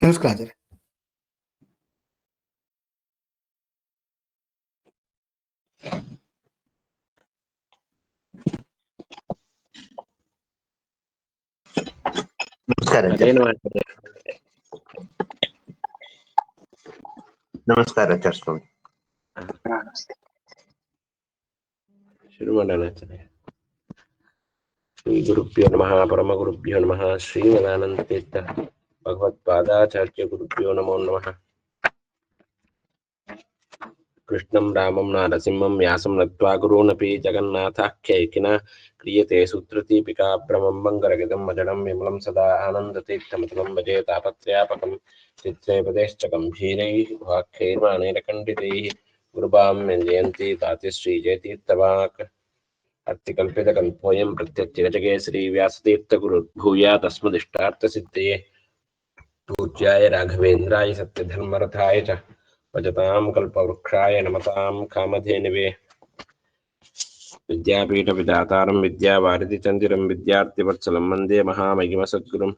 ನಮಸ್ಕಾರ ಆಚಾರ್ಯ. ನಮಸ್ಕಾರ ಆಚಾರ್ಯ ಸ್ವಾಮಿ. ಶುರು ಮಾಡೋಣ ಆಚಾರ್ಯ. ಶ್ರೀ ಗುರುಭ್ಯೋ ನಮಃ ಪರಮ ಗುರುಭ್ಯೋ ನಮಃ ಶ್ರೀಮದಾನಂದ ತೀರ್ಥ ಭಗವತ್ಪಾದಾಚಾರ್ಯ ಗುರುಭ್ಯೋ ನಮೋ ನಮಃ. ಕೃಷ್ಣಂ ರಾಮಂ ನಾರಸಿಂಹಂ ವ್ಯಾಸಂ ನತ್ವಾ ಗುರುನಪಿ ಜಗನ್ನಾಥಾಖ್ಯೈಕಿನ ಕ್ರಿಯತೆ ಸೂತ್ರದೀಪಿಕಾ ಭ್ರಮಂ ಮಂಗರಗಿದಂ ಮಜಡಂ ವಿಮಲಂ ಸದಾ ಆನಂದತೀರ್ಥಮತಲಂ ಭಜೆ ತಾಪತ್ರಯಾಪಕಂ ಚಿತ್ರೈಪದೇಶ್ಚ ಗಂಭೀರೈಃ ವಾಕ್ಯೈರ್ವಾಣೈರಖಂಡಿತೈಃ ಗುರುಭಾಂ ವ್ಯಂಜಯಂತಿ ತಾತಿಶ್ರೀಜಯತೀರ್ಥವಾಕ್ ಅರ್ಥಿಕಲ್ಪಿತಕಲ್ಪೋऽयं ಪ್ರತ್ಯರ್ಥಿಗಜಕೇಸರಿ ವ್ಯಾಸತೀರ್ಥಗುರುರ್ಭೂಯಾ ತಸ್ಮದಿಷ್ಟಾರ್ಥಸಿದ್ಧಯೇ पूज्याय राघवेन्द्राय सत्यधर्मरथाय च भजतां कल्पवृक्षाय नमतां कामधेनवे विद्यापीठविधातारं विद्यावारिधिचन्दिरं विद्यार्थिवत्सलं वन्दे महामहिमसद्गुरुम्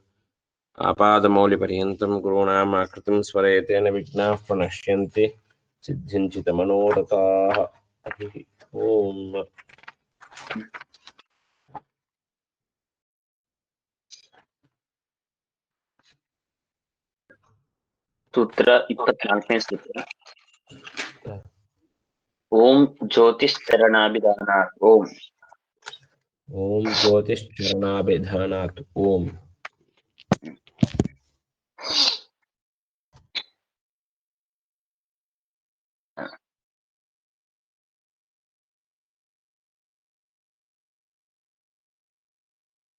आपादमौलिपर्यन्तं गुरूणाम् आकृतिं स्मरेतेन विघ्नाः प्रणश्यन्ति सिद्धिञ्चितमनोरथाः. हरिः ओम्. सूत्र 24ನೇ सूत्र. ओम ज्योतिश्चरणाभिधानात् ओम. ओम ज्योतिश्चरणाभिधानात् ओम.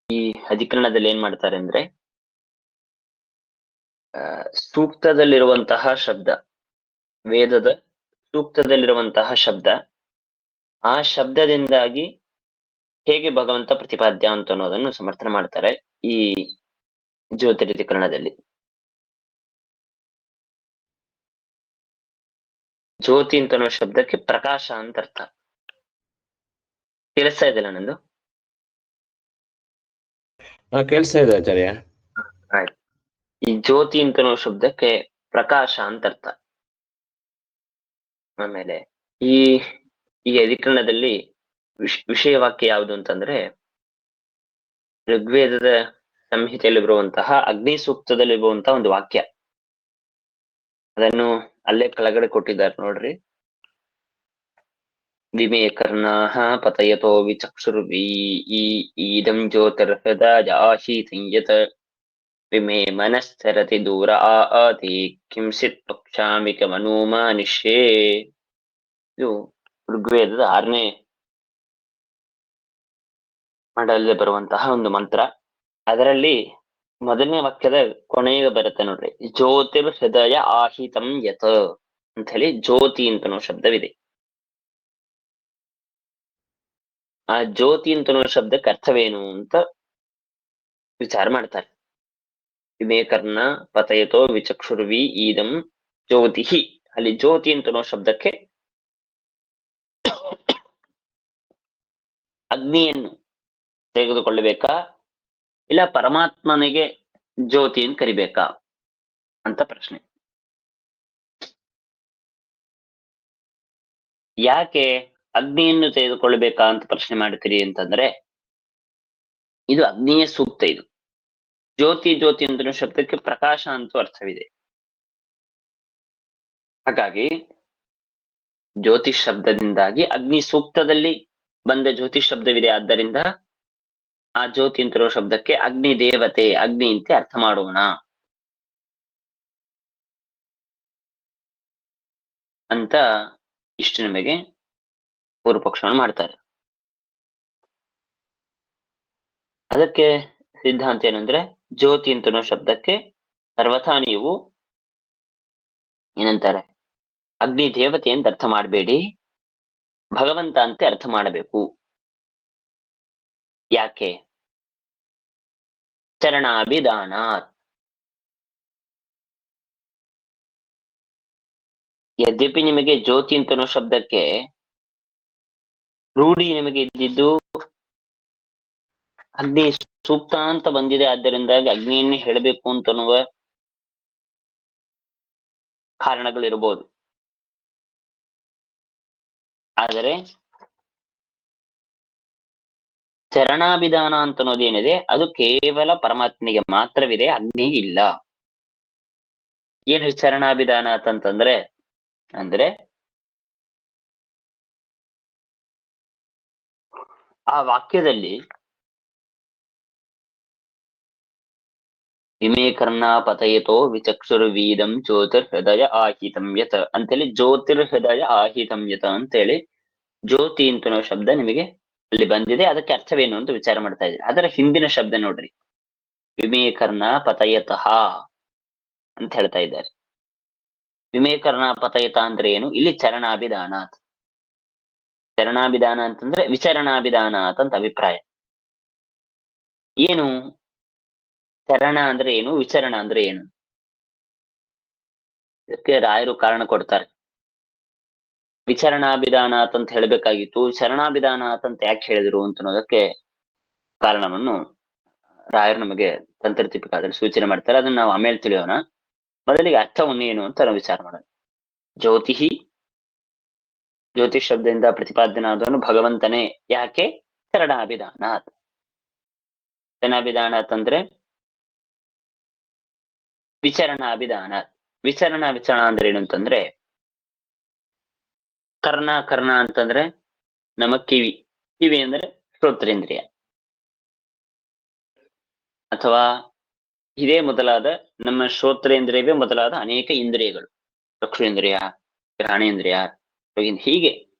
ಈ ಅಧಿಕರಣದಲ್ಲಿ ಏನ್ ಮಾಡ್ತಾರೆ ಅಂದ್ರೆ ಸೂಕ್ತದಲ್ಲಿರುವಂತಹ ಶಬ್ದ, ವೇದದ ಸೂಕ್ತದಲ್ಲಿರುವಂತಹ ಶಬ್ದ, ಆ ಶಬ್ದದಿಂದಾಗಿ ಹೇಗೆ ಭಗವಂತ ಪ್ರತಿಪಾದ್ಯ ಅಂತ ಅನ್ನೋದನ್ನು ಸಮರ್ಥನೆ ಮಾಡ್ತಾರೆ ಈ ಜ್ಯೋತಿರಧಿಕರಣದಲ್ಲಿ. ಜ್ಯೋತಿ ಅಂತ ಅನ್ನೋ ಶಬ್ದಕ್ಕೆ ಪ್ರಕಾಶ ಅಂತ ಅರ್ಥ. ಕೇಳಿಸ್ತಾ ಇದೆಯಲ್ಲ ನಂದು? ಕೇಳಿಸ್ತಾ ಇದೆ ಆಚಾರ್ಯ. ಆಯ್ತು. ಈ ಜ್ಯೋತಿ ಅಂತ ಅನ್ನೋ ಶಬ್ದಕ್ಕೆ ಪ್ರಕಾಶ ಅಂತ ಅರ್ಥ. ಆಮೇಲೆ ಈ ಈ ಅಧಿಕರಣದಲ್ಲಿ ವಿಷಯ ವಾಕ್ಯ ಯಾವುದು ಅಂತಂದ್ರೆ ಋಗ್ವೇದದ ಸಂಹಿತೆಯಲ್ಲಿ ಬರುವಂತಹ ಅಗ್ನಿ ಸೂಕ್ತದಲ್ಲಿ ಬರುವಂತಹ ಒಂದು ವಾಕ್ಯ. ಅದನ್ನು ಅಲ್ಲೇ ಕೆಳಗಡೆ ಕೊಟ್ಟಿದ್ದಾರೆ ನೋಡ್ರಿ. ವಿಮೇ ಕರ್ಣಾಃ ಪತಯತೋ ವಿಚಕ್ಷುರ್ವಿ ಈದಂ ಜ್ಯೋತಿರ್ಹೃದಯ ಆಶೀತಂಯತ್ ವಿಮೇ ಮನಶ್ಚರತಿ ದೂರ ಆತಿ ಕಿಂಸಿತ್ ಪಕ್ಷಾಮಿಕಮನುಮಾನಿಷ್ಯೇ. ಇದು ಋಗ್ವೇದದ 6ನೇ ಮಂಡಲದಲ್ಲಿ ಬರುವಂತಹ ಒಂದು ಮಂತ್ರ. ಅದರಲ್ಲಿ ಮೊದಲನೇ ವಾಕ್ಯದ ಕೊನೆಗೆ ಬರುತ್ತೆ ನೋಡ್ರಿ, ಜ್ಯೋತಿರ್ ಹೃದಯ ಆಹಿತಂ ಯತ್ ಅಂತ ಹೇಳಿ ಜ್ಯೋತಿ ಅಂತನೋ ಶಬ್ದವಿದೆ. ಆ ಜ್ಯೋತಿ ಅಂತನೋ ಶಬ್ದಕ್ಕೆ ಅರ್ಥವೇನು ಅಂತ ವಿಚಾರ ಮಾಡ್ತಾರೆ. ವಿಮೇ ಕರ್ಣ ಪತಯತೋ ವಿಚಕ್ಷುರ್ವಿ ಈದಂ ಜ್ಯೋತಿ. ಅಲ್ಲಿ ಜ್ಯೋತಿ ಅಂತನೋ ಶಬ್ದಕ್ಕೆ ಅಗ್ನಿಯನ್ನು ತೆಗೆದುಕೊಳ್ಳಬೇಕಾ ಇಲ್ಲ ಪರಮಾತ್ಮನಿಗೆ ಜ್ಯೋತಿಯನ್ನು ಕರಿಬೇಕಾ ಅಂತ ಪ್ರಶ್ನೆ. ಯಾಕೆ ಅಗ್ನಿಯನ್ನು ತೆಗೆದುಕೊಳ್ಳಬೇಕಾ ಅಂತ ಪ್ರಶ್ನೆ ಮಾಡ್ತೀರಿ ಅಂತಂದ್ರೆ ಇದು ಅಗ್ನಿಯ ಸೂಕ್ತ. ಇದು ಜ್ಯೋತಿ ಜ್ಯೋತಿ ಅಂತ ಶಬ್ದಕ್ಕೆ ಪ್ರಕಾಶ ಅಂತೂ ಅರ್ಥವಿದೆ. ಹಾಗಾಗಿ ಜ್ಯೋತಿಷ್ ಶಬ್ದದಿಂದಾಗಿ ಅಗ್ನಿ ಸೂಕ್ತದಲ್ಲಿ ಬಂದ ಜ್ಯೋತಿಷ್ ಶಬ್ದವಿದೆ. ಆದ್ದರಿಂದ ಆ ಜ್ಯೋತಿ ಅಂತಿರೋ ಶಬ್ದಕ್ಕೆ ಅಗ್ನಿ ದೇವತೆ, ಅಗ್ನಿ ಅಂತ ಅರ್ಥ ಮಾಡೋಣ ಅಂತ ಇಷ್ಟು ನಿಮಗೆ ಪೂರ್ವ ಪಕ್ಷವನ್ನು ಮಾಡ್ತಾರೆ. ಅದಕ್ಕೆ ಸಿದ್ಧಾಂತ ಏನಂದ್ರೆ ಜ್ಯೋತಿ ಅಂತನೋ ಶಬ್ದಕ್ಕೆ ಸರ್ವಥಾ ನೀವು ಏನಂತಾರೆ ಅಗ್ನಿ ದೇವತೆ ಅಂತ ಅರ್ಥ ಮಾಡಬೇಡಿ, ಭಗವಂತ ಅಂತ ಅರ್ಥ ಮಾಡಬೇಕು. ಯಾಕೆ? ಚರಣಾಭಿಧಾನಾತ್. ಯದ್ಯಪಿ ನಿಮಗೆ ಜ್ಯೋತಿ ಅಂತನೋ ಶಬ್ದಕ್ಕೆ ರೂಢಿ ನಿಮಗೆ ಇದ್ದಿದ್ದು ಅಗ್ನಿ ಸೂಕ್ತ ಅಂತ ಬಂದಿದೆ, ಆದ್ದರಿಂದಾಗಿ ಅಗ್ನಿಯನ್ನೇ ಹೇಳಬೇಕು ಅಂತನ್ನುವ ಕಾರಣಗಳಿರ್ಬೋದು. ಆದರೆ ಚರಣಾಭಿಧಾನ ಅಂತ ಅನ್ನೋದೇನಿದೆ ಅದು ಕೇವಲ ಪರಮಾತ್ಮನಿಗೆ ಮಾತ್ರವಿದೆ, ಅಗ್ನಿಗೆ ಇಲ್ಲ. ಏನು ಚರಣಾಭಿಧಾನ ಅಂತಂದ್ರೆ ಅಂದ್ರೆ ಆ ವಾಕ್ಯದಲ್ಲಿ ಇಮೇ ಕರ್ಣಾ ಪತಯತೋ ವಿಚಕ್ಷುರ್ವೀದಂ ಜ್ಯೋತಿರ್ಹೃದಯ ಆಹಿತಂ ಯತ ಅಂತೇಳಿ ಜ್ಯೋತಿರ್ಹೃದಯ ಆಹಿತಂ ಯತ ಅಂತೇಳಿ ಜ್ಯೋತಿ ಅಂತ ಶಬ್ದ ನಿಮಗೆ ಅಲ್ಲಿ ಬಂದಿದೆ. ಅದಕ್ಕೆ ಅರ್ಥವೇನು ಅಂತ ವಿಚಾರ ಮಾಡ್ತಾ ಇದ್ದೀರಿ. ಅದರ ಹಿಂದಿನ ಶಬ್ದ ನೋಡ್ರಿ, ವಿಮೇ ಕರ್ಣಾ ಪತಯತಃ ಅಂತ ಹೇಳ್ತಾ ಇದ್ದಾರೆ. ವಿಮೇ ಕರ್ಣಾ ಪತಯತ ಅಂದ್ರೆ ಏನು? ಇಲ್ಲಿ ಚರಣಾಭಿಧಾನ. ಚರಣಾಭಿಧಾನ ಅಂತಂದ್ರೆ ವಿಚರಣಾಭಿಧಾನ ಅಂತ ಅಭಿಪ್ರಾಯ. ಏನು ಚರಣ ಅಂದ್ರೆ ಏನು, ವಿಚರಣ ಅಂದ್ರೆ ಏನು? ಇದಕ್ಕೆ ರಾಯರು ಕಾರಣ ಕೊಡ್ತಾರೆ. ವಿಚರಣಾಭಿಧಾನ ಅಂತ ಹೇಳ್ಬೇಕಾಗಿತ್ತು, ಶರಣಾಭಿಧಾನ ಅಂತ ಯಾಕೆ ಹೇಳಿದ್ರು ಅಂತ ಅನ್ನೋದಕ್ಕೆ ಕಾರಣವನ್ನು ರಾಯರು ನಮಗೆ ತಂತ್ರದೀಪಿಕಾದಲ್ಲಿ ಸೂಚನೆ ಮಾಡ್ತಾರೆ. ಅದನ್ನ ನಾವು ಆಮೇಲೆ ತಿಳಿಯೋಣ. ಮೊದಲಿಗೆ ಅರ್ಥವನ್ನು ಏನು ಅಂತ ನಾವು ವಿಚಾರ ಮಾಡೋಣ. ಜ್ಯೋತಿ ಶಬ್ದದಿಂದ ಪ್ರತಿಪಾದ್ಯನಾದವನು ಭಗವಂತನೇ. ಯಾಕೆ? ಚರಣಾಭಿಧಾನ. ಚರಣಾಭಿಧಾನ ಅಂತಂದ್ರೆ ವಿಚರಣಾಭಿಧಾನ. ವಿಚರಣ ಅಂದ್ರೆ ಏನು ಅಂತಂದ್ರೆ ಕರ್ಣ ಅಂತಂದ್ರೆ ನಮ್ಮ ಕಿವಿ ಅಂದ್ರೆ ಶ್ರೋತ್ರೇಂದ್ರಿಯ, ಅಥವಾ ಇದೇ ಮೊದಲಾದ ನಮ್ಮ ಶ್ರೋತ್ರೇಂದ್ರಿಯವೇ ಮೊದಲಾದ ಅನೇಕ ಇಂದ್ರಿಯಗಳು, ಚಕ್ಷುರೇಂದ್ರಿಯ, ಘ್ರಾಣೇಂದ್ರಿಯ, ಹೀಗೆ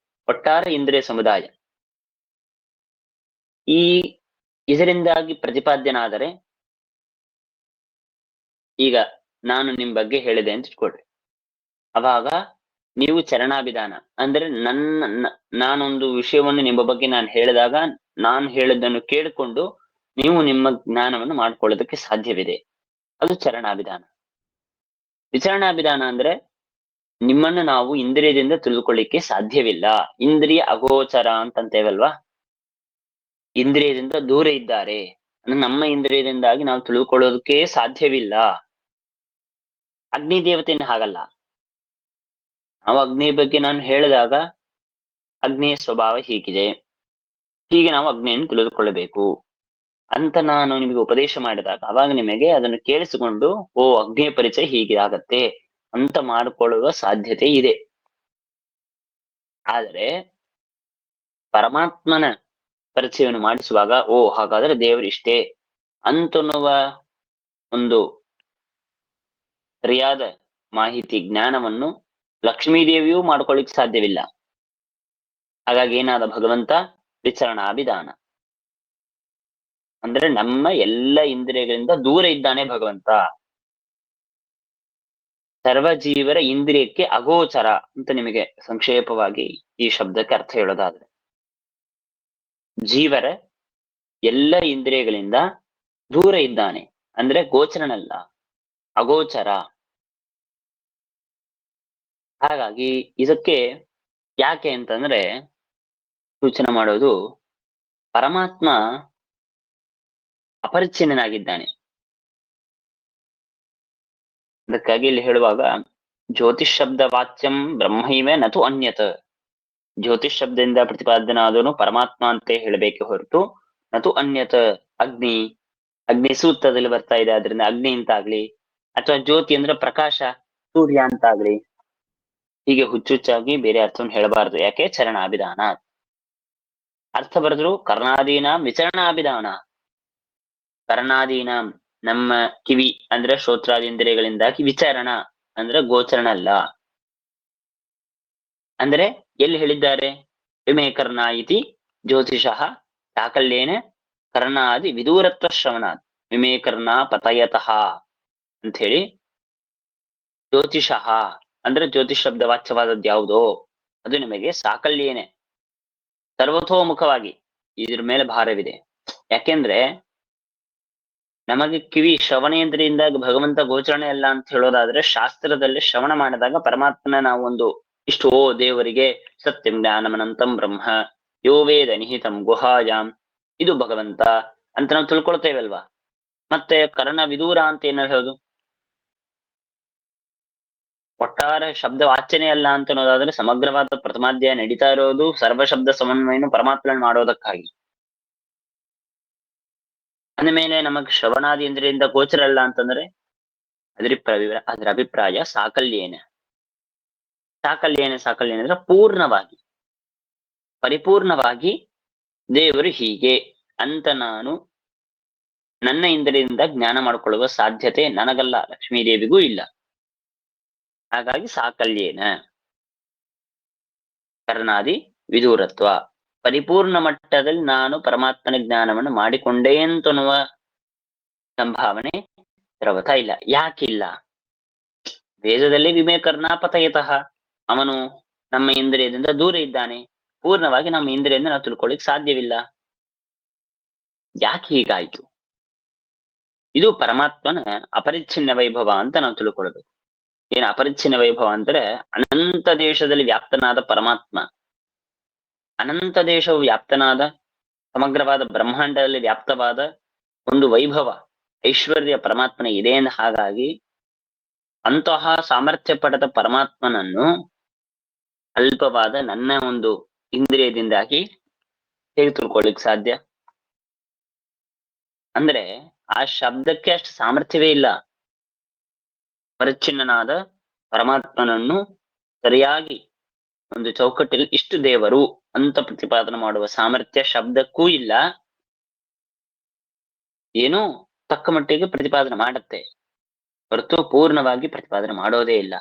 ಒಟ್ಟಾರೆ ಇಂದ್ರಿಯ ಸಮುದಾಯ. ಇದರಿಂದಾಗಿ ಪ್ರತಿಪಾದ್ಯನಾದರೆ, ಈಗ ನಾನು ನಿಮ್ ಬಗ್ಗೆ ಹೇಳಿದೆ ಅಂತ ಇಟ್ಕೊಳ್ರಿ, ಅವಾಗ ನೀವು ಚರಣಾಭಿಧಾನ ಅಂದ್ರೆ ನಾನೊಂದು ವಿಷಯವನ್ನು ನಿಮ್ಮ ಬಗ್ಗೆ ನಾನು ಹೇಳಿದಾಗ ನಾನು ಹೇಳಿದ್ದನ್ನು ಕೇಳಿಕೊಂಡು ನೀವು ನಿಮ್ಮ ಜ್ಞಾನವನ್ನು ಮಾಡ್ಕೊಳ್ಳೋದಕ್ಕೆ ಸಾಧ್ಯವಿದೆ, ಅದು ಚರಣಾಭಿಧಾನ. ವಿಚರಣಾಭಿಧಾನ ಅಂದ್ರೆ ನಿಮ್ಮನ್ನು ನಾವು ಇಂದ್ರಿಯದಿಂದ ತಿಳಿದುಕೊಳ್ಳಿಕ್ಕೆ ಸಾಧ್ಯವಿಲ್ಲ. ಇಂದ್ರಿಯ ಅಗೋಚರ ಅಂತಂತೇವಲ್ವಾ, ಇಂದ್ರಿಯದಿಂದ ದೂರ ಇದ್ದಾರೆ. ನಮ್ಮ ಇಂದ್ರಿಯದಿಂದಾಗಿ ನಾವು ತಿಳ್ಕೊಳ್ಳೋದಕ್ಕೆ ಸಾಧ್ಯವಿಲ್ಲ. ಅಗ್ನಿ ದೇವತೆಯನ್ನು ಹಾಗಲ್ಲ. ನಾವು ಅಗ್ನಿಯ ಬಗ್ಗೆ ನಾನು ಹೇಳಿದಾಗ ಅಗ್ನಿಯ ಸ್ವಭಾವ ಹೀಗಿದೆ, ಹೀಗೆ ನಾವು ಅಗ್ನಿಯನ್ನು ತಿಳಿದುಕೊಳ್ಳಬೇಕು ಅಂತ ನಾನು ನಿಮಗೆ ಉಪದೇಶ ಮಾಡಿದಾಗ ಅವಾಗ ನಿಮಗೆ ಅದನ್ನು ಕೇಳಿಸಿಕೊಂಡು ಓ ಅಗ್ನಿಯ ಪರಿಚಯ ಹೀಗೆ ಆಗತ್ತೆ ಅಂತ ಮಾಡಿಕೊಳ್ಳುವ ಸಾಧ್ಯತೆ ಇದೆ. ಆದರೆ ಪರಮಾತ್ಮನ ಪರಿಚಯವನ್ನು ಮಾಡಿಸುವಾಗ ಓ ಹಾಗಾದ್ರೆ ದೇವರಿಷ್ಟೇ ಅಂತನ್ನುವ ಒಂದು ಸರಿಯಾದ ಮಾಹಿತಿ ಜ್ಞಾನವನ್ನು ಲಕ್ಷ್ಮೀದೇವಿಯೂ ಮಾಡ್ಕೊಳ್ಳಿಕ್ ಸಾಧ್ಯವಿಲ್ಲ. ಹಾಗಾಗಿ ಏನಾದ ಭಗವಂತ ವಿಚರಣಾಭಿಧಾನ ಅಂದ್ರೆ ನಮ್ಮ ಎಲ್ಲ ಇಂದ್ರಿಯಗಳಿಂದ ದೂರ ಇದ್ದಾನೆ ಭಗವಂತ. ಸರ್ವ ಜೀವರ ಇಂದ್ರಿಯಕ್ಕೆ ಅಗೋಚರ ಅಂತ ನಿಮಗೆ ಸಂಕ್ಷೇಪವಾಗಿ ಈ ಶಬ್ದಕ್ಕೆ ಅರ್ಥ ಹೇಳೋದಾದ್ರೆ, ಜೀವರ ಎಲ್ಲ ಇಂದ್ರಿಯಗಳಿಂದ ದೂರ ಇದ್ದಾನೆ ಅಂದ್ರೆ ಗೋಚರನಲ್ಲ, ಅಗೋಚರ. ಹಾಗಾಗಿ ಇದಕ್ಕೆ ಯಾಕೆ ಅಂತಂದ್ರೆ ಸೂಚನೆ ಮಾಡೋದು, ಪರಮಾತ್ಮ ಅಪರಿಚ್ಛಿನ್ನನಾಗಿದ್ದಾನೆ. ಅದಕ್ಕಾಗಿ ಇಲ್ಲಿ ಹೇಳುವಾಗ ಜ್ಯೋತಿಷ್ ಶಬ್ದ ವಾಚ್ಯಂ ಬ್ರಹ್ಮೈವ ನತು ಅನ್ಯತ. ಜ್ಯೋತಿಷ್ ಶಬ್ದದಿಂದ ಪ್ರತಿಪಾದನಾದನು ಪರಮಾತ್ಮ ಅಂತ ಹೇಳಬೇಕೆ ಹೊರತು ನತು ಅನ್ಯತ. ಅಗ್ನಿ ಸೂತ್ರದಲ್ಲಿ ಬರ್ತಾ ಇದೆ, ಆದ್ರಿಂದ ಅಗ್ನಿ ಅಂತಾಗ್ಲಿ, ಅಥವಾ ಜ್ಯೋತಿ ಅಂದ್ರೆ ಪ್ರಕಾಶ, ಸೂರ್ಯ ಅಂತಾಗ್ಲಿ, ಹೀಗೆ ಹುಚ್ಚುಚ್ಚಾಗಿ ಬೇರೆ ಅರ್ಥವನ್ನು ಹೇಳಬಾರದು. ಯಾಕೆ? ಚರಣಾಭಿಧಾನ. ಅರ್ಥ ಬರೆದ್ರು ಕರ್ಣಾದೀನಾಂ ವಿಚರಣಾಭಿಧಾನ. ಕರ್ಣಾದೀನಾಂ ನಮ್ಮ ಕಿವಿ ಅಂದ್ರೆ ಶ್ರೋತ್ರಾದಿಂದ್ರಿಯಗಳಿಂದಾಗಿ, ವಿಚರಣ ಅಂದ್ರೆ ಗೋಚರಣ ಅಲ್ಲ. ಅಂದ್ರೆ ಎಲ್ಲಿ ಹೇಳಿದ್ದಾರೆ? ವಿಮೇ ಕರ್ಣ ಇತಿ ಜ್ಯೋತಿಷಃ ಸಾಕಲ್ಯೇನ ಕರ್ಣಾದಿ ವಿದೂರತ್ವ ಶ್ರವಣಾತ್ ವಿಮೇ ಕರ್ಣ ಪತಯತಃ ಅಂತ ಹೇಳಿ, ಜ್ಯೋತಿಷಃ ಅಂದ್ರೆ ಜ್ಯೋತಿಷ್ ಶಬ್ದ ವಾಚ್ಯವಾದದ್ದು ಯಾವುದೋ ಅದು ನಿಮಗೆ ಸಾಕಲ್ಯೇನೆ ಸರ್ವತೋಮುಖವಾಗಿ ಇದ್ರ ಮೇಲೆ ಭಾರವಿದೆ. ಯಾಕೆಂದ್ರೆ ನಮಗೆ ಕಿವಿ ಶ್ರವಣೇಂದ್ರಿಯಿಂದಾಗಿ ಭಗವಂತ ಗೋಚರಣೆ ಅಲ್ಲ ಅಂತ ಹೇಳೋದಾದ್ರೆ, ಶಾಸ್ತ್ರದಲ್ಲಿ ಶ್ರವಣ ಮಾಡಿದಾಗ ಪರಮಾತ್ಮನ ನಾವು ಒಂದು ಇಷ್ಟು ಓ ದೇವರಿಗೆ ಸತ್ಯಂ ಜ್ಞಾನಮನಂತಂ ಬ್ರಹ್ಮ ಯೋ ವೇದ ನಿಹಿತಂ ಗುಹಾಯಾಮ್, ಇದು ಭಗವಂತ ಅಂತ ನಾವು ತಿಳ್ಕೊಳ್ತೇವಲ್ವಾ. ಮತ್ತೆ ಕರ್ಣ ವಿದೂರ ಅಂತ ಏನ ಹೇಳೋದು? ಒಟ್ಟಾರೆ ಶಬ್ದ ವಾಚನೆ ಅಲ್ಲ ಅಂತ ಅನ್ನೋದಾದ್ರೆ ಸಮಗ್ರವಾದ ಪ್ರಥಮಾಧ್ಯಾಯ ನಡೀತಾ ಇರೋದು ಸರ್ವ ಶಬ್ದ ಸಮನ್ವಯನು ಪರಮಾತ್ಮನ ಮಾಡೋದಕ್ಕಾಗಿ. ಅಂದಮೇಲೆ ನಮಗ್ ಶ್ರವಣಾದಿ ಇಂದ್ರಿಯಿಂದ ಗೋಚರ ಅಲ್ಲ ಅಂತಂದ್ರೆ ಅದರ ಅಭಿಪ್ರಾಯ ಸಾಕಲ್ಯೇನ ಅಂದ್ರೆ ಪೂರ್ಣವಾಗಿ ಪರಿಪೂರ್ಣವಾಗಿ ದೇವರು ಹೀಗೆ ಅಂತ ನಾನು ನನ್ನ ಇಂದ್ರಿಯದಿಂದ ಜ್ಞಾನ ಮಾಡಿಕೊಳ್ಳುವ ಸಾಧ್ಯತೆ ನನಗಲ್ಲ, ಲಕ್ಷ್ಮೀದೇವಿಗೂ ಇಲ್ಲ. ಹಾಗಾಗಿ ಸಾಕಲ್ಯೇನ ಕರ್ಣಾದಿ ವಿದೂರತ್ವ, ಪರಿಪೂರ್ಣ ಮಟ್ಟದಲ್ಲಿ ನಾನು ಪರಮಾತ್ಮನ ಜ್ಞಾನವನ್ನು ಮಾಡಿಕೊಂಡೇ ಅಂತನ್ನುವ ಸಂಭಾವನೆ ಸರ್ವಥಾ ಇಲ್ಲ. ಯಾಕಿಲ್ಲ? ವೇದದಲ್ಲಿ ವಿಮೇ ಕರ್ಣಾಪತಯತಃ, ಅವನು ನಮ್ಮ ಇಂದ್ರಿಯದಿಂದ ದೂರ ಇದ್ದಾನೆ, ಪೂರ್ಣವಾಗಿ ನಮ್ಮ ಇಂದ್ರಿಯದಿಂದ ನಾವು ತಿಳ್ಕೊಳ್ಳಿಕ್ ಸಾಧ್ಯವಿಲ್ಲ. ಯಾಕೆ ಹೀಗಾಯ್ತು? ಇದು ಪರಮಾತ್ಮನ ಅಪರಿಚ್ಛಿನ್ನ ವೈಭವ ಅಂತ ನಾವು ತಿಳ್ಕೊಳ್ಬೇಕು. ಏನು ಅಪರಿಚ್ಛಿನ್ನ ವೈಭವ ಅಂದ್ರೆ ಅನಂತ ದೇಶದಲ್ಲಿ ವ್ಯಾಪ್ತನಾದ ಪರಮಾತ್ಮ, ಅನಂತ ದೇಶವು ವ್ಯಾಪ್ತನಾದ ಸಮಗ್ರವಾದ ಬ್ರಹ್ಮಾಂಡದಲ್ಲಿ ವ್ಯಾಪ್ತವಾದ ಒಂದು ವೈಭವ ಐಶ್ವರ್ಯ ಪರಮಾತ್ಮನ ಇದೆ. ಹಾಗಾಗಿ ಅಂತಹ ಸಾಮರ್ಥ್ಯ ಪಡೆದ ಪರಮಾತ್ಮನನ್ನು ಅಲ್ಪವಾದ ನನ್ನ ಒಂದು ಇಂದ್ರಿಯದಿಂದಾಗಿ ಹೇಗೆ ತಿಳ್ಕೊಳ್ಳಿಕ್ ಸಾಧ್ಯ? ಅಂದ್ರೆ ಆ ಶಬ್ದಕ್ಕೆ ಅಷ್ಟು ಸಾಮರ್ಥ್ಯವೇ ಇಲ್ಲ. ಪರಿಚ್ಛಿನ್ನನಾದ ಪರಮಾತ್ಮನನ್ನು ಸರಿಯಾಗಿ ಒಂದು ಚೌಕಟ್ಟಲ್ಲಿ ಇಷ್ಟು ದೇವರು ಅಂತ ಪ್ರತಿಪಾದನೆ ಮಾಡುವ ಸಾಮರ್ಥ್ಯ ಶಬ್ದಕ್ಕೂ ಇಲ್ಲ. ಏನೋ ತಕ್ಕ ಮಟ್ಟಿಗೆ ಪ್ರತಿಪಾದನೆ ಮಾಡತ್ತೆ ಹೊರತು ಪೂರ್ಣವಾಗಿ ಪ್ರತಿಪಾದನೆ ಮಾಡೋದೇ ಇಲ್ಲ.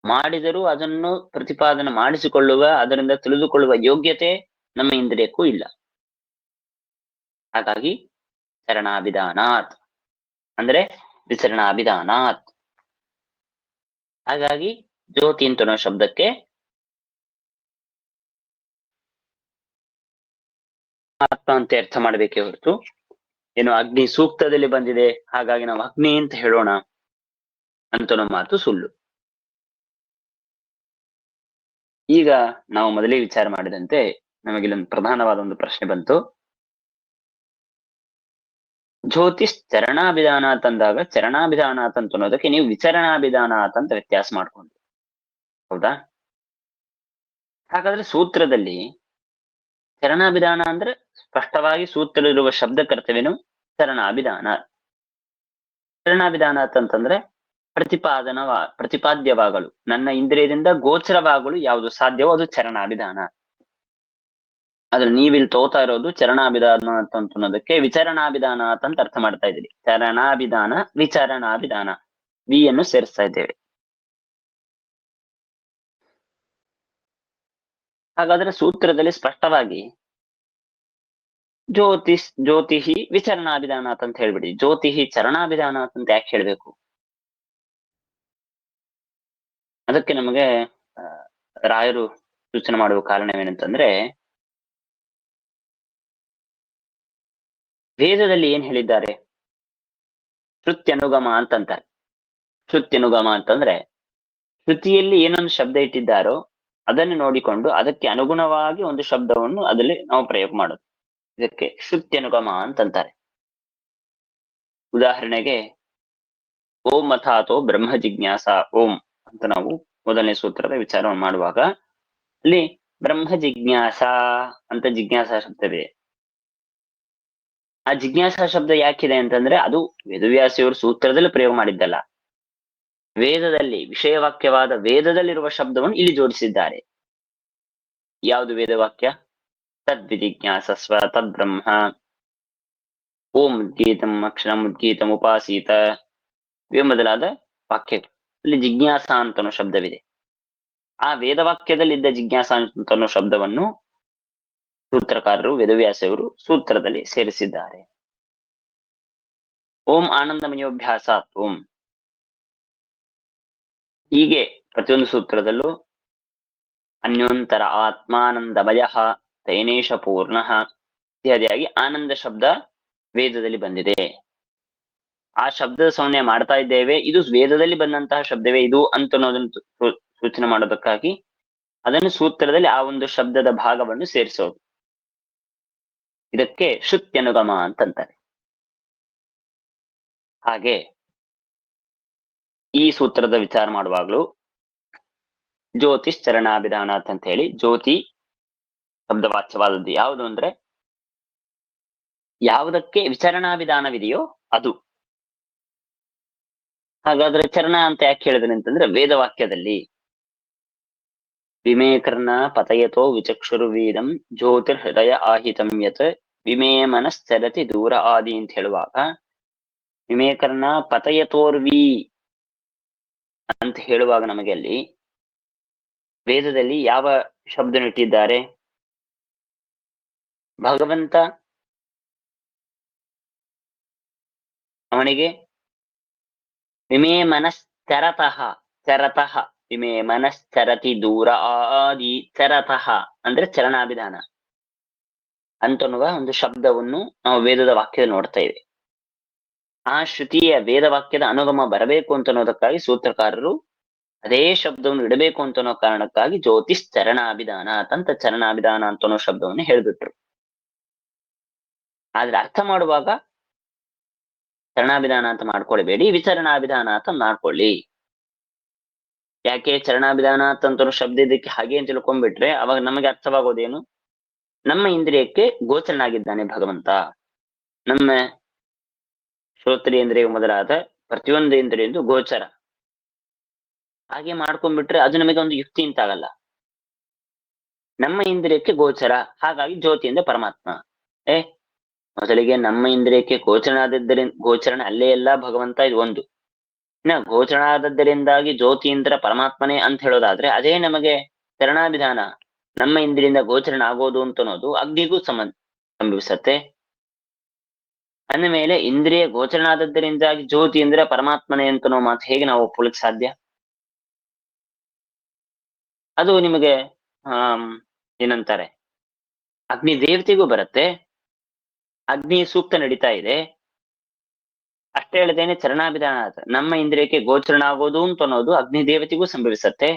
ಮಾಡಿದರೂ ಅದನ್ನು ಪ್ರತಿಪಾದನೆ ಮಾಡಿಸಿಕೊಳ್ಳುವ, ಅದರಿಂದ ತಿಳಿದುಕೊಳ್ಳುವ ಯೋಗ್ಯತೆ ನಮ್ಮ ಇಂದ್ರಿಯಕ್ಕೂ ಇಲ್ಲ. ಹಾಗಾಗಿ ಚರಣಾಭಿಧಾನಾತ್ ಅಂದ್ರೆ ವಿಚರಣಾಭಿಧಾನಾತ್. ಹಾಗಾಗಿ ಜ್ಯೋತಿ ಅಂತನೋ ಶಬ್ದಕ್ಕೆ ಆತ್ಮ ಅಂತ ಅರ್ಥ ಮಾಡ್ಬೇಕೇ ಹೊರತು ಏನು ಅಗ್ನಿ ಸೂಕ್ತದಲ್ಲಿ ಬಂದಿದೆ ಹಾಗಾಗಿ ನಾವು ಅಗ್ನಿ ಅಂತ ಹೇಳೋಣ ಅಂತನೋ ಮಾತು ಸುಳ್ಳು. ಈಗ ನಾವು ಮೊದಲೇ ವಿಚಾರ ಮಾಡಿದಂತೆ ನಮಗಿಲ್ಲೊಂದು ಪ್ರಧಾನವಾದ ಒಂದು ಪ್ರಶ್ನೆ ಬಂತು. ಜ್ಯೋತಿಷ್ ಚರಣಾಭಿಧಾನಾತ್ ಅಂದಾಗ ಚರಣಾಭಿಧಾನಾತ್ ಅಂತ ಅನ್ನೋದಕ್ಕೆ ನೀವು ವಿಚರಣಾಭಿಧಾನಾತ್ ಅಂತ ವ್ಯತ್ಯಾಸ ಮಾಡ್ಕೊಂಡು, ಹೌದಾ? ಹಾಗಾದ್ರೆ ಸೂತ್ರದಲ್ಲಿ ಚರಣಾಭಿಧಾನ ಅಂದ್ರೆ ಸ್ಪಷ್ಟವಾಗಿ ಸೂತ್ರದಲ್ಲಿರುವ ಶಬ್ದ ಕರ್ತವ್ಯನು ಚರಣಾಭಿಧಾನ. ಚರಣಾಭಿಧಾನಾತ್ ಅಂತಂದ್ರೆ ಪ್ರತಿಪಾದ್ಯವಾಗಲು, ನನ್ನ ಇಂದ್ರಿಯದಿಂದ ಗೋಚರವಾಗಲು ಯಾವುದು ಸಾಧ್ಯವೋ ಅದು ಚರಣಾಭಿಧಾನ. ಆದ್ರೆ ನೀವಿಲ್ಲಿ ತೋತಾ ಇರೋದು ಚರಣಾಭಿಧಾನ ಅಂತ ಅನ್ನೋದಕ್ಕೆ ವಿಚರಣಾಭಿಧಾನ ಅಂತ ಅರ್ಥ ಮಾಡ್ತಾ ಇದ್ದೀರಿ. ಚರಣಾಭಿಧಾನ ವಿಚರಣಾಭಿಧಾನ ಯನ್ನು ಸೇರಿಸ್ತಾ ಇದ್ದೇವೆ. ಹಾಗಾದ್ರೆ ಸೂತ್ರದಲ್ಲಿ ಸ್ಪಷ್ಟವಾಗಿ ಜ್ಯೋತಿಹಿ ವಿಚರಣಾಭಿಧಾನಾತ್ ಅಂತ ಹೇಳ್ಬಿಡಿ. ಜ್ಯೋತಿಹಿ ಚರಣಾಭಿಧಾನಾತ್ ಅಂತ ಯಾಕೆ ಹೇಳ್ಬೇಕು? ಅದಕ್ಕೆ ನಮಗೆ ರಾಯರು ಸೂಚನೆ ಮಾಡುವ ಕಾರಣವೇನಂತಂದ್ರೆ, ವೇದದಲ್ಲಿ ಏನ್ ಹೇಳಿದ್ದಾರೆ? ಶ್ರುತ್ಯನುಗಮ ಅಂತಂತಾರೆ. ಶ್ರುತ್ಯನುಗಮ ಅಂತಂದ್ರೆ ಶ್ರುತಿಯಲ್ಲಿ ಏನೊಂದು ಶಬ್ದ ಇಟ್ಟಿದ್ದಾರೋ ಅದನ್ನು ನೋಡಿಕೊಂಡು ಅದಕ್ಕೆ ಅನುಗುಣವಾಗಿ ಒಂದು ಶಬ್ದವನ್ನು ಅದರಲ್ಲಿ ನಾವು ಪ್ರಯೋಗ ಮಾಡೋದು. ಇದಕ್ಕೆ ಶ್ರುತ್ಯನುಗಮ ಅಂತಂತಾರೆ. ಉದಾಹರಣೆಗೆ ಓಂ ಅಥಾತೋ ಬ್ರಹ್ಮ ಜಿಜ್ಞಾಸ ಓಂ ಅಂತ ನಾವು ಮೊದಲನೇ ಸೂತ್ರದ ವಿಚಾರವನ್ನು ಮಾಡುವಾಗ ಅಲ್ಲಿ ಬ್ರಹ್ಮ ಜಿಜ್ಞಾಸ ಅಂತ ಜಿಜ್ಞಾಸ ಶಬ್ದವಿದೆ. ಆ ಜಿಜ್ಞಾಸಾ ಶಬ್ದ ಯಾಕಿದೆ ಅಂತಂದ್ರೆ ಅದು ವೇದವ್ಯಾಸಿಯವರು ಸೂತ್ರದಲ್ಲಿ ಪ್ರಯೋಗ ಮಾಡಿದ್ದಲ್ಲ, ವೇದದಲ್ಲಿ ವಿಷಯವಾಕ್ಯವಾದ ವೇದದಲ್ಲಿರುವ ಶಬ್ದವನ್ನು ಇಲ್ಲಿ ಜೋಡಿಸಿದ್ದಾರೆ. ಯಾವುದು ವೇದವಾಕ್ಯ? ತದ್ವಿಜಿಜ್ಞಾಸಸ್ವ ತದ್ಬ್ರಹ್ಮ, ಓಂ ಉದ್ಗೀತಂ ಅಕ್ಷರಂ ಉದ್ಗೀತಂ ಉಪಾಸೀತ ಇವೆ ಮೊದಲಾದ ವಾಕ್ಯಗಳು. ಅಲ್ಲಿ ಜಿಜ್ಞಾಸ ಅಂತನೋ ಶಬ್ದವಿದೆ. ಆ ವೇದವಾಕ್ಯದಲ್ಲಿದ್ದ ಜಿಜ್ಞಾಸ ಅಂತನೋ ಶಬ್ದವನ್ನು ಸೂತ್ರಕಾರರು ವೇದವ್ಯಾಸವರು ಸೂತ್ರದಲ್ಲಿ ಸೇರಿಸಿದ್ದಾರೆ. ಓಂ ಆನಂದಮಯೋಭ್ಯಾಸ ಓಂ, ಹೀಗೆ ಪ್ರತಿಯೊಂದು ಸೂತ್ರದಲ್ಲೂ ಅನ್ಯೋಂತರ ಆತ್ಮಾನಂದಮಯ ತೈನೇಶ ಪೂರ್ಣ ಇತ್ಯಾದಿಯಾಗಿ ಆನಂದ ಶಬ್ದ ವೇದದಲ್ಲಿ ಬಂದಿದೆ. ಆ ಶಬ್ದದ ಸಂಜ್ಞೆ ಮಾಡ್ತಾ ಇದ್ದೇವೆ, ಇದು ವೇದದಲ್ಲಿ ಬಂದಂತಹ ಶಬ್ದವೇ ಇದು ಅಂತ ಅನ್ನೋದನ್ನು ಸೂಚನೆ ಮಾಡೋದಕ್ಕಾಗಿ ಅದನ್ನು ಸೂತ್ರದಲ್ಲಿ ಆ ಒಂದು ಶಬ್ದದ ಭಾಗವನ್ನು ಸೇರಿಸೋದು. ಇದಕ್ಕೆ ಶ್ರುತ್ಯನುಗಮ ಅಂತಂತಾರೆ. ಹಾಗೆ ಈ ಸೂತ್ರದ ವಿಚಾರ ಮಾಡುವಾಗಲೂ ಜ್ಯೋತಿಶ್ಚರಣಾಭಿಧಾನಾತ್ ಅಂತ ಹೇಳಿ ಜ್ಯೋತಿ ಶಬ್ದವಾಚ್ಯವಾದದ್ದು ಯಾವುದು ಅಂದ್ರೆ ಯಾವುದಕ್ಕೆ ವಿಚರಣಾಭಿಧಾನವಿದೆಯೋ ಅದು. ಹಾಗಾದ್ರೆ ಚರಣ ಅಂತ ಯಾಕೆ ಹೇಳಿದ್ರೆ ಅಂತಂದ್ರೆ ವೇದವಾಕ್ಯದಲ್ಲಿ ವಿಮೇ ಕರ್ಣ ಪತಯತೋ ವಿಚಕ್ಷುರ್ವೀದಂ ಜ್ಯೋತಿರ್ ಹೃದಯ ಆಹಿತಂ ಯತ್ ವಿಮೇ ಮನಶ್ಚರತಿ ದೂರ ಆದಿ ಅಂತ ಹೇಳುವಾಗ ವಿಮೇ ಕರ್ಣ ಪತಯತೋರ್ವಿ ಅಂತ ಹೇಳುವಾಗ ನಮಗೆ ಅಲ್ಲಿ ವೇದದಲ್ಲಿ ಯಾವ ಶಬ್ದ ಇಟ್ಟಿದ್ದಾರೆ? ಭಗವಂತ ಅವನಿಗೆ ವಿಮೇ ಮನಶ್ಚರತಃ ಚರತಃ ವಿಮೇ ಮನಶ್ಚರತಿ ದೂರ ಆದಿ ಚರತಃ ಅಂದ್ರೆ ಚರಣಾಭಿಧಾನ ಅಂತನ್ನುವ ಒಂದು ಶಬ್ದವನ್ನು ನಾವು ವೇದದ ವಾಕ್ಯದಲ್ಲಿ ನೋಡ್ತಾ ಇವೆ. ಆ ಶ್ರುತಿಯ ವೇದ ವಾಕ್ಯದ ಅನುಗಮ ಬರಬೇಕು ಅಂತ ಅನ್ನೋದಕ್ಕಾಗಿ ಸೂತ್ರಕಾರರು ಅದೇ ಶಬ್ದವನ್ನು ಇಡಬೇಕು ಅಂತ ಅನ್ನೋ ಕಾರಣಕ್ಕಾಗಿ ಜ್ಯೋತಿಶ್ಚರಣಾಭಿಧಾನ ಅಂತ ಚರಣಾಭಿಧಾನ ಅಂತ ಅನ್ನೋ ಶಬ್ದವನ್ನು ಹೇಳ್ಬಿಟ್ರು. ಆದ್ರೆ ಅರ್ಥ ಮಾಡುವಾಗ ಚರಣಾಭಿಧಾನ ಅಂತ ಮಾಡ್ಕೊಳ್ಬೇಡಿ, ವಿಚರಣಾಭಿಧಾನ ಅಂತ ಮಾಡ್ಕೊಳ್ಳಿ. ಯಾಕೆ ಚರಣಾಭಿಧಾನ ಅಂತನೋ ಶಬ್ದ ಇದಕ್ಕೆ ಹಾಗೆ ಅಂತ ತಿಳ್ಕೊಂಡ್ಬಿಟ್ರೆ ಅವಾಗ ನಮಗೆ ಅರ್ಥವಾಗೋದೇನು? ನಮ್ಮ ಇಂದ್ರಿಯಕ್ಕೆ ಗೋಚರನಾಗಿದ್ದಾನೆ ಭಗವಂತ. ನಮ್ಮ ಶ್ರೋತ್ರೇಂದ್ರಿಯ ಮೊದಲಾದ ಪ್ರತಿಯೊಂದು ಇಂದ್ರಿಯಂದು ಗೋಚರ. ಹಾಗೆ ಮಾಡ್ಕೊಂಡ್ಬಿಟ್ರೆ ಅದು ನಮಗೆ ಒಂದು ಯುಕ್ತಿ ಅಂತಾಗಲ್ಲ. ನಮ್ಮ ಇಂದ್ರಿಯಕ್ಕೆ ಗೋಚರ, ಹಾಗಾಗಿ ಜ್ಯೋತಿಯಿಂದ ಪರಮಾತ್ಮ. ಮೊದಲಿಗೆ ನಮ್ಮ ಇಂದ್ರಿಯಕ್ಕೆ ಗೋಚರಣ ಅಲ್ಲೇ ಎಲ್ಲ ಭಗವಂತ ಇದು ಒಂದು. ಗೋಚರಣ ಆದದ್ದರಿಂದಾಗಿ ಜ್ಯೋತಿಯಿಂದ ಪರಮಾತ್ಮನೇ ಅಂತ ಹೇಳೋದಾದ್ರೆ ಅದೇ ನಮಗೆ ಚರಣಾಭಿಧಾನ. ನಮ್ಮ ಇಂದ್ರಿಯಿಂದ ಗೋಚರಣ ಆಗೋದು ಅಂತ ಅನ್ನೋದು ಅಗ್ನಿಗೂ ಸಂಭವಿಸತ್ತೆ. ಅಂದ ಮೇಲೆ ಇಂದ್ರಿಯ ಗೋಚರಣ ಆದದ್ದರಿಂದಾಗಿ ಜ್ಯೋತಿ ಅಂದ್ರೆ ಪರಮಾತ್ಮನೇ ಅಂತನೋ ಮಾತು ಹೇಗೆ ನಾವು ಒಪ್ಪಲಿಕ್ಕೆ ಸಾಧ್ಯ? ಅದು ನಿಮಗೆ ಏನಂತಾರೆ, ಅಗ್ನಿ ದೇವತೆಗೂ ಬರುತ್ತೆ. ಅಗ್ನಿ ಸೂಕ್ತ ನಡೀತಾ ಇದೆ. ಅಷ್ಟೇ ಹೇಳದೇನೆ ಚರಣಾಭಿಧಾನ ನಮ್ಮ ಇಂದ್ರಿಯಕ್ಕೆ ಗೋಚರಣ ಆಗೋದು ಅಂತ ಅನ್ನೋದು ಅಗ್ನಿ ದೇವತೆಗೂ ಸಂಭವಿಸತ್ತೆ.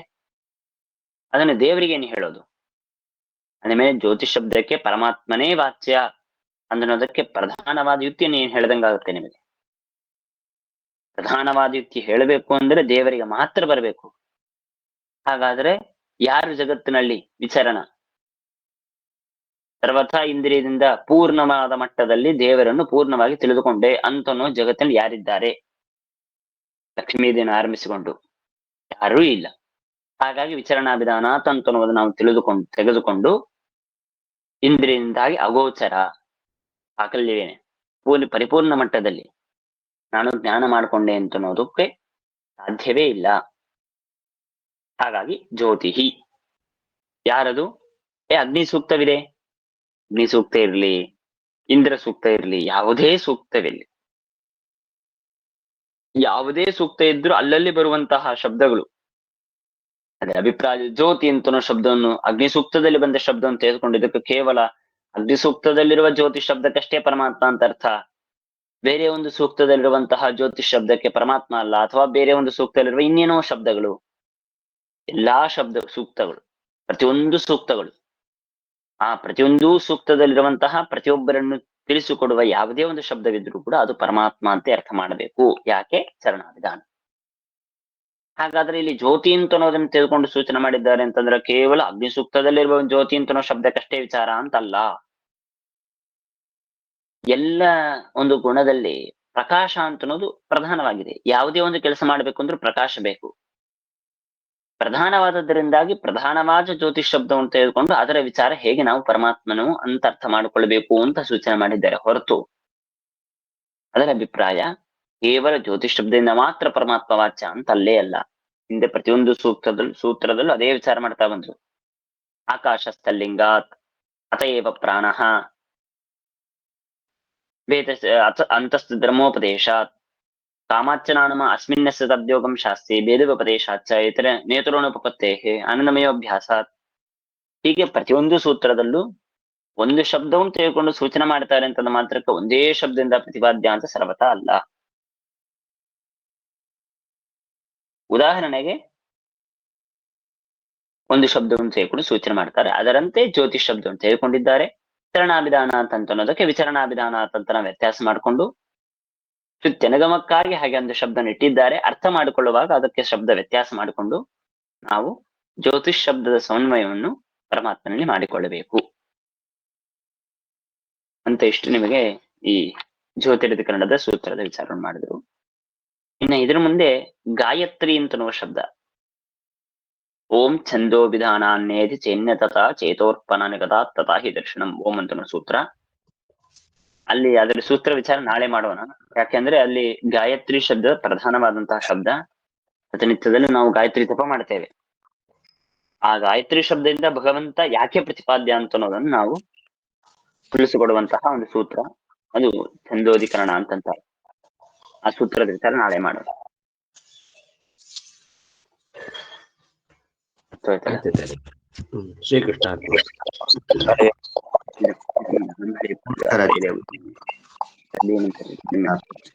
ಅದನ್ನು ದೇವರಿಗೇನು ಹೇಳೋದು? ಅಂದಮೇಲೆ ಜ್ಯೋತಿಷ್ ಶಬ್ದಕ್ಕೆ ಪರಮಾತ್ಮನೇ ವಾಚ್ಯ ಅನ್ನೋದಕ್ಕೆ ಪ್ರಧಾನವಾದ ಯುಕ್ತಿಯನ್ನು ಏನ್ ಹೇಳ್ದಂಗಾಗುತ್ತೆ ನಿಮಗೆ. ಪ್ರಧಾನವಾದ ಯುಕ್ತಿ ಹೇಳಬೇಕು ಅಂದ್ರೆ ದೇವರಿಗೆ ಮಾತ್ರ ಬರಬೇಕು. ಹಾಗಾದ್ರೆ ಯಾರು ಜಗತ್ತಿನಲ್ಲಿ ವಿಚರಣ ಸರ್ವಥಾ ಇಂದ್ರಿಯದಿಂದ ಪೂರ್ಣವಾದ ಮಟ್ಟದಲ್ಲಿ ದೇವರನ್ನು ಪೂರ್ಣವಾಗಿ ತಿಳಿದುಕೊಂಡೆ ಅಂತನೋ ಜಗತ್ತಿನಲ್ಲಿ ಯಾರಿದ್ದಾರೆ? ಲಕ್ಷ್ಮೀದೇವಿಯನ್ನು ಆರಂಭಿಸಿಕೊಂಡು ಯಾರೂ ಇಲ್ಲ. ಹಾಗಾಗಿ ವಿಚರಣಾಭಿಧಾನ ಅಂತನ್ನೋದು ನಾವು ತೆಗೆದುಕೊಂಡು ಇಂದ್ರಿಯದಿಂದಾಗಿ ಅಗೋಚರ ಆಕಲ್ಯವೇನೆ ಪರಿಪೂರ್ಣ ಮಟ್ಟದಲ್ಲಿ ನಾನು ಜ್ಞಾನ ಮಾಡಿಕೊಂಡೆ ಅಂತನ್ನೋದಕ್ಕೆ ಸಾಧ್ಯವೇ ಇಲ್ಲ. ಹಾಗಾಗಿ ಜ್ಯೋತಿಹಿ ಯಾರದು? ಅಗ್ನಿ ಸೂಕ್ತವಿದೆ, ಅಗ್ನಿ ಸೂಕ್ತ ಇರ್ಲಿ, ಇಂದ್ರ ಸೂಕ್ತ ಇರ್ಲಿ, ಯಾವುದೇ ಸೂಕ್ತವಿರಲಿ, ಯಾವುದೇ ಸೂಕ್ತ ಇದ್ರೂ ಅಲ್ಲಲ್ಲಿ ಬರುವಂತಹ ಶಬ್ದಗಳು ಅದೇ ಅಭಿಪ್ರಾಯ. ಜ್ಯೋತಿ ಅಂತನೋ ಶಬ್ದವನ್ನು ಅಗ್ನಿ ಸೂಕ್ತದಲ್ಲಿ ಬಂದ ಶಬ್ದವನ್ನು ತೆಗೆದುಕೊಂಡಿದ್ದಕ್ಕೆ ಕೇವಲ ಅಗ್ನಿ ಸೂಕ್ತದಲ್ಲಿರುವ ಜ್ಯೋತಿ ಶಬ್ದಕ್ಕಷ್ಟೇ ಪರಮಾತ್ಮ ಅಂತ ಅರ್ಥ. ಬೇರೆ ಒಂದು ಸೂಕ್ತದಲ್ಲಿರುವಂತಹ ಜ್ಯೋತಿ ಶಬ್ದಕ್ಕೆ ಪರಮಾತ್ಮ ಅಲ್ಲ, ಅಥವಾ ಬೇರೆ ಒಂದು ಸೂಕ್ತದಲ್ಲಿರುವ ಇನ್ನೇನೋ ಶಬ್ದಗಳು, ಎಲ್ಲಾ ಸೂಕ್ತಗಳು, ಪ್ರತಿಯೊಂದು ಸೂಕ್ತಗಳು, ಆ ಪ್ರತಿಯೊಂದು ಸೂಕ್ತದಲ್ಲಿರುವಂತಹ ಪ್ರತಿಯೊಬ್ಬರನ್ನು ತಿಳಿಸಿಕೊಡುವ ಯಾವುದೇ ಒಂದು ಶಬ್ದವಿದ್ರೂ ಕೂಡ ಅದು ಪರಮಾತ್ಮ ಅಂತ ಅರ್ಥ ಮಾಡಬೇಕು. ಯಾಕೆ? ಚರಣಾಭಿಧಾನ. ಹಾಗಾದ್ರೆ ಇಲ್ಲಿ ಜ್ಯೋತಿ ಅಂತ ಅನ್ನೋದನ್ನು ತೆಗೆದುಕೊಂಡು ಸೂಚನೆ ಮಾಡಿದ್ದಾರೆ ಅಂತಂದ್ರೆ ಕೇವಲ ಅಗ್ನಿ ಸೂಕ್ತದಲ್ಲಿರುವ ಜ್ಯೋತಿ ಅಂತನೋ ಶಬ್ದಕ್ಕಷ್ಟೇ ವಿಚಾರ ಅಂತಲ್ಲ. ಎಲ್ಲ ಒಂದು ಗುಣದಲ್ಲಿ ಪ್ರಕಾಶ ಅಂತನ್ನೋದು ಪ್ರಧಾನವಾಗಿದೆ. ಯಾವುದೇ ಒಂದು ಕೆಲಸ ಮಾಡ್ಬೇಕು ಅಂದ್ರೂ ಪ್ರಕಾಶ ಬೇಕು. ಪ್ರಧಾನವಾದದ್ದರಿಂದಾಗಿ ಪ್ರಧಾನವಾದ ಜ್ಯೋತಿಷ್ ಶಬ್ದವನ್ನು ತೆಗೆದುಕೊಂಡು ಅದರ ವಿಚಾರ ಹೇಗೆ ನಾವು ಪರಮಾತ್ಮನು ಅಂತ ಅರ್ಥ ಮಾಡಿಕೊಳ್ಬೇಕು ಅಂತ ಸೂಚನೆ ಮಾಡಿದ್ದಾರೆ. ಹೊರತು ಅದರ ಅಭಿಪ್ರಾಯ ಕೇವಲ ಜ್ಯೋತಿಷ್ ಶಬ್ದದಿಂದ ಮಾತ್ರ ಪರಮಾತ್ಮ ವಾಚ್ಯ ಅಂತ ಅಲ್ಲೇ ಅಲ್ಲ. ಹಿಂದೆ ಪ್ರತಿಯೊಂದು ಸೂತ್ರದಲ್ಲೂ ಅದೇ ವಿಚಾರ ಮಾಡ್ತಾ ಬಂದ್ರು. ಆಕಾಶಸ್ಥಲಿಂಗಾತ್ ಅತಯೇವ ಪ್ರಾಣಃ ವೇದ ಅಂತಸ್ಥ ಧರ್ಮೋಪದೇಶಾತ್ ಕಾಮಾಚ್ಚನಾನಮ ಅಸ್ಮಿನ್ನಸ್ಯ ತದ್ಯೋಗಂ ಶಾಸ್ತ್ರಿ ಭೇದೋಪದೇಶಾಚ ಇತರ ನೇತರೋನುಪತ್ತೇ ಆನಂದಮಯೋಭ್ಯಾಸಾತ್. ಹೀಗೆ ಪ್ರತಿಯೊಂದು ಸೂತ್ರದಲ್ಲೂ ಒಂದು ಶಬ್ದವನ್ನು ತೆಗೆದುಕೊಂಡು ಸೂಚನೆ ಮಾಡ್ತಾರೆ ಅಂತ ಮಾತ್ರಕ್ಕೆ ಒಂದೇ ಶಬ್ದದಿಂದ ಪ್ರತಿಪಾದ್ಯ ಅಂತ ಸರ್ವತಾ ಅಲ್ಲ. ಉದಾಹರಣೆಗೆ ಒಂದು ಶಬ್ದವನ್ನು ತೆಗೆದುಕೊಂಡು ಸೂಚನೆ ಮಾಡ್ತಾರೆ, ಅದರಂತೆ ಜ್ಯೋತಿಷ್ ಶಬ್ದವನ್ನು ತೆಗೆದುಕೊಂಡಿದ್ದಾರೆ. ವಿಚರಣಾಭಿಧಾನ ಅಂತ ಅನ್ನೋದಕ್ಕೆ ವಿಚರಣಾಭಿಧಾನ ಅಂತ ವ್ಯತ್ಯಾಸ ಮಾಡಿಕೊಂಡು ಶ್ರುತ್ಯನುಗಮಕ್ಕಾಗಿ ಹಾಗೆ ಒಂದು ಶಬ್ದವನ್ನು ಇಟ್ಟಿದ್ದಾರೆ. ಅರ್ಥ ಮಾಡಿಕೊಳ್ಳುವಾಗ ಅದಕ್ಕೆ ಶಬ್ದ ವ್ಯತ್ಯಾಸ ಮಾಡಿಕೊಂಡು ನಾವು ಜ್ಯೋತಿಷ್ ಶಬ್ದದ ಸಮನ್ವಯವನ್ನು ಪರಮಾತ್ಮನಲ್ಲಿ ಮಾಡಿಕೊಳ್ಳಬೇಕು ಅಂತ ಇಷ್ಟು ನಿಮಗೆ ಈ ಜ್ಯೋತಿರಧಿಕರಣದ ಸೂತ್ರದ ವಿಚಾರವನ್ನು ಮಾಡಿದ್ರು. ಇನ್ನು ಇದ್ರ ಮುಂದೆ ಗಾಯತ್ರಿ ಅಂತನ್ನುವ ಶಬ್ದ, ಓಂ ಛಂದೋ ವಿಧಾನಾನ್ನೇಧಿ ಚೈನ್ಯತತ ಚೇತೋರ್ಪಣ ನಿಗತಾ ತಥಾ ಹಿ ದರ್ಶನಂ ಓಂ ಅಂತನೋ ಸೂತ್ರ. ಅಲ್ಲಿ ಅದರ ಸೂತ್ರ ವಿಚಾರ ನಾಳೆ ಮಾಡೋಣ. ಯಾಕೆಂದ್ರೆ ಅಲ್ಲಿ ಗಾಯತ್ರಿ ಶಬ್ದ ಪ್ರಧಾನವಾದಂತಹ ಶಬ್ದ. ಪ್ರತಿನಿತ್ಯದಲ್ಲಿ ನಾವು ಗಾಯತ್ರಿ ಜಪ ಮಾಡ್ತೇವೆ. ಆ ಗಾಯತ್ರಿ ಶಬ್ದದಿಂದ ಭಗವಂತ ಯಾಕೆ ಪ್ರತಿಪಾದ್ಯ ಅಂತ ಅನ್ನೋದನ್ನು ನಾವು ತಿಳಿಸಿಕೊಡುವಂತಹ ಒಂದು ಸೂತ್ರ, ಅದು ಛಂದೋಧಿಕರಣ ಅಂತಂತ. ಆ ಸೂತ್ರದ ವಿಚಾರ ನಾಳೆ ಮಾಡೋಣ. ಶ್ರೀಕೃಷ್ಣ. ನಮಸ್ಕಾರ.